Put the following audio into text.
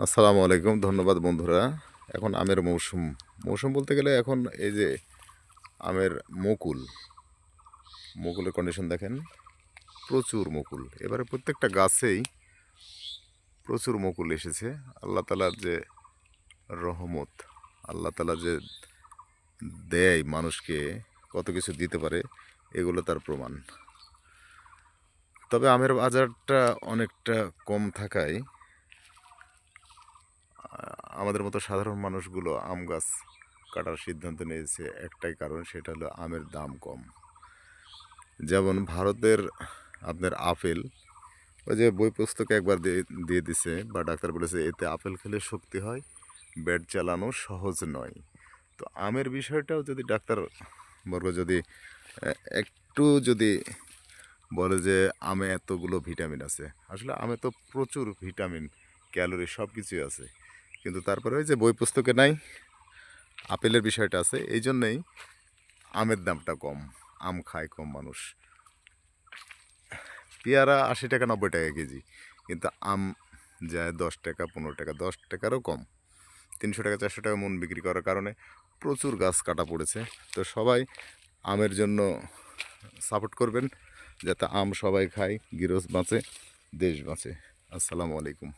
আসসালামু আলাইকুম। ধন্যবাদ বন্ধুরা। এখন আমের মৌসুম। মৌসুম বলতে গেলে এখন এই যে আমের মুকুলের কন্ডিশন দেখেন, প্রচুর মুকুল। এবারে প্রত্যেকটা গাছেই প্রচুর মুকুল এসেছে। আল্লাহ তাআলার যে রহমত, আল্লাহ তাআলা যে দেয় মানুষকে, কত কিছু দিতে পারে, এগুলো তার প্রমাণ। তবে আমের বাজারটা অনেকটা কম থাকায় আমাদের মতো সাধারণ মানুষগুলো আম গাছ কাটার সিদ্ধান্ত নিয়েছে একটাই কারণ, সেটা হলো আমের দাম কম। যেমন ভারতের আপনার আপেল, ওই যে বই পুস্তকে একবার দিয়ে দিছে বা ডাক্তার বলেছে এতে আপেল খেলে শক্তি হয়, ব্যাট চালানো সহজ নয়। তো আমের বিষয়টাও যদি ডাক্তার বর্গ যদি একটু যদি বলে যে আমে এতগুলো ভিটামিন আছে, আসলে আমে তো প্রচুর ভিটামিন, ক্যালোরি সব কিছুই আছে, কিন্তু তারপরে ওই যে বই পুস্তকে নাই, আপেলের বিষয়টা আছে, এই জন্যেই আমের দামটা কম, আম খায় কম মানুষ। পেয়ারা 80 টাকা 90 টাকা কেজি, কিন্তু আম যায় 10 টাকা 15 টাকা, 10 টাকারও কম। 300 টাকা 400 টাকা মন বিক্রি করার কারণে প্রচুর গাছ কাটা পড়েছে। তো সবাই আমের জন্য সাপোর্ট করবেন, যাতে আম সবাই খায়, গৃহস্থ বাঁচে, দেশ বাঁচে। আসসালামু আলাইকুম।